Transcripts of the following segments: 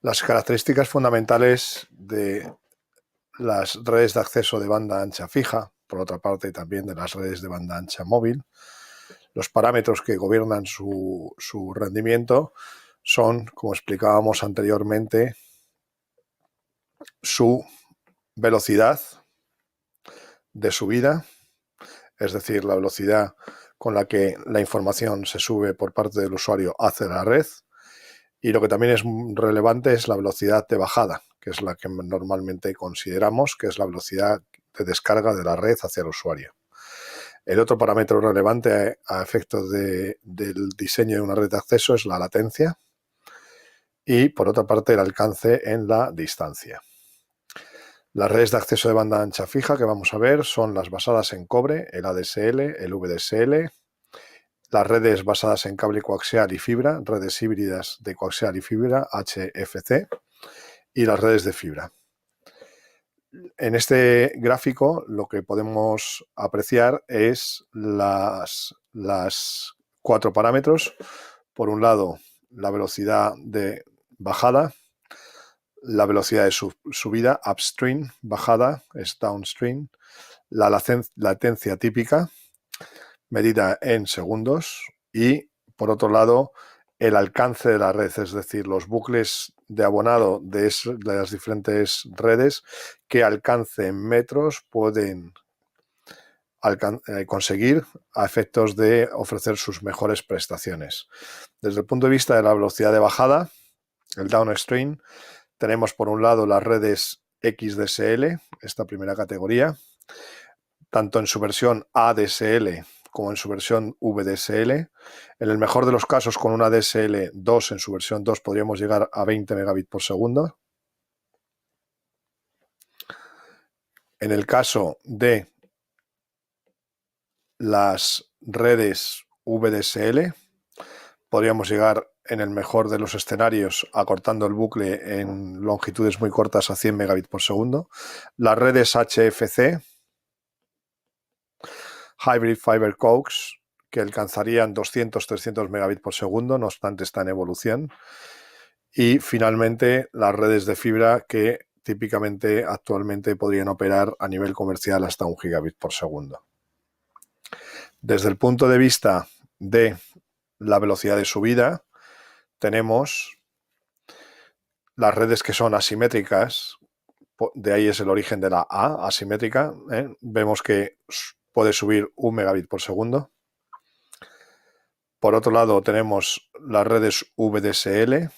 Las características fundamentales de las redes de acceso de banda ancha fija, por otra parte también de las redes de banda ancha móvil, los parámetros que gobiernan su rendimiento son, como explicábamos anteriormente, su velocidad de subida, es decir, la velocidad con la que la información se sube por parte del usuario hacia la red, y lo que también es relevante es la velocidad de bajada, que es la que normalmente consideramos que es la velocidad de descarga de la red hacia el usuario. El otro parámetro relevante a efectos del diseño de una red de acceso es la latencia y, por otra parte, el alcance en la distancia. Las redes de acceso de banda ancha fija que vamos a ver son las basadas en cobre, el ADSL, el VDSL, las redes basadas en cable coaxial y fibra, redes híbridas de coaxial y fibra, HFC, y las redes de fibra. En este gráfico lo que podemos apreciar es las 4 parámetros. Por un lado, la velocidad de bajada, la velocidad de subida, upstream, bajada es downstream, la latencia típica, medida en segundos, y por otro lado, el alcance de la red, es decir, los bucles de abonado de las diferentes redes, qué alcance en metros pueden conseguir a efectos de ofrecer sus mejores prestaciones. Desde el punto de vista de la velocidad de bajada, el downstream, tenemos por un lado las redes XDSL, esta primera categoría, tanto en su versión ADSL como en su versión VDSL. En el mejor de los casos, con una DSL 2 en su versión 2 podríamos llegar a 20 megabits por segundo. En el caso de las redes VDSL, podríamos llegar en el mejor de los escenarios, acortando el bucle en longitudes muy cortas, a 100 megabits por segundo. Las redes HFC, Hybrid Fiber Coax, que alcanzarían 200-300 megabits por segundo, no obstante está en evolución. Y finalmente las redes de fibra, que típicamente actualmente podrían operar a nivel comercial hasta 1 gigabit por segundo. Desde el punto de vista de la velocidad de subida, tenemos las redes que son asimétricas, de ahí es el origen de la A, asimétrica. Vemos que puede subir 1 megabit por segundo. Por otro lado, tenemos las redes VDSL,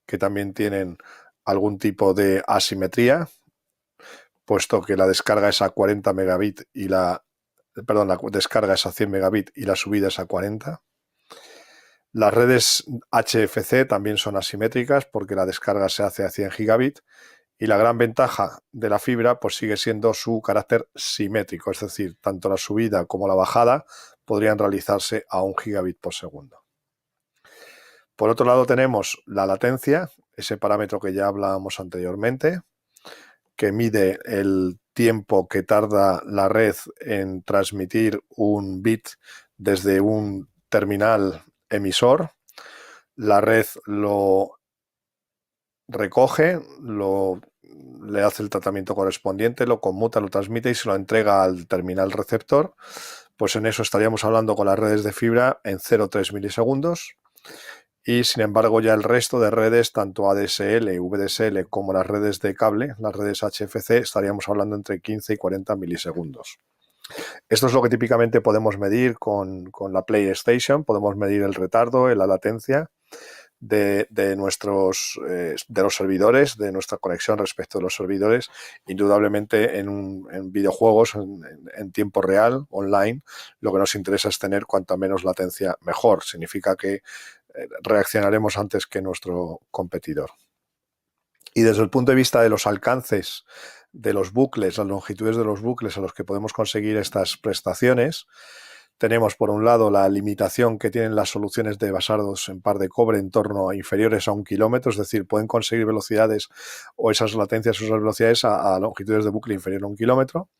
que también tienen algún tipo de asimetría, puesto que la descarga es a 40 megabits y la descarga es a 100 megabits y la subida es a 40. Las redes HFC también son asimétricas porque la descarga se hace a 100 gigabits, y la gran ventaja de la fibra pues sigue siendo su carácter simétrico, es decir, tanto la subida como la bajada podrían realizarse a 1 gigabit por segundo. Por otro lado tenemos la latencia, ese parámetro que ya hablábamos anteriormente, que mide el tiempo que tarda la red en transmitir un bit desde un terminal emisor. La red lo recoge, le hace el tratamiento correspondiente, lo conmuta, lo transmite y se lo entrega al terminal receptor. Pues en eso estaríamos hablando con las redes de fibra en 0,3 milisegundos. Y sin embargo ya el resto de redes, tanto ADSL, VDSL como las redes de cable, las redes HFC, estaríamos hablando entre 15 y 40 milisegundos. Esto es lo que típicamente podemos medir con la PlayStation. Podemos medir el retardo, la latencia de los servidores, de nuestra conexión respecto de los servidores. Indudablemente en videojuegos en tiempo real, online, lo que nos interesa es tener cuanta menos latencia mejor. Significa que reaccionaremos antes que nuestro competidor. Y desde el punto de vista de los alcances de los bucles, las longitudes de los bucles a los que podemos conseguir estas prestaciones, tenemos por un lado la limitación que tienen las soluciones de basados en par de cobre en torno a inferiores a 1 kilómetro, es decir, pueden conseguir velocidades o esas latencias o esas velocidades a longitudes de bucle inferior a 1 kilómetro.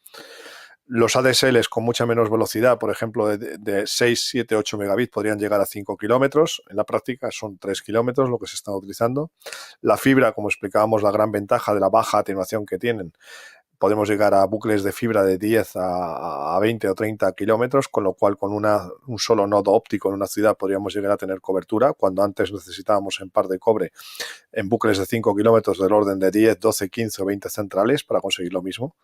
Los ADSLs con mucha menos velocidad, por ejemplo, de 6, 7, 8 megabits podrían llegar a 5 kilómetros. En la práctica son 3 kilómetros lo que se está utilizando. La fibra, como explicábamos, la gran ventaja de la baja atenuación que tienen, podemos llegar a bucles de fibra de 10 a 20 o 30 kilómetros, con lo cual con un solo nodo óptico en una ciudad podríamos llegar a tener cobertura, cuando antes necesitábamos en par de cobre en bucles de 5 kilómetros del orden de 10, 12, 15 o 20 centrales para conseguir lo mismo.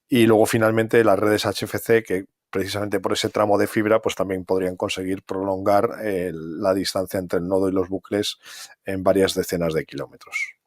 Y luego finalmente las redes HFC, que precisamente por ese tramo de fibra pues también podrían conseguir prolongar la distancia entre el nodo y los bucles en varias decenas de kilómetros.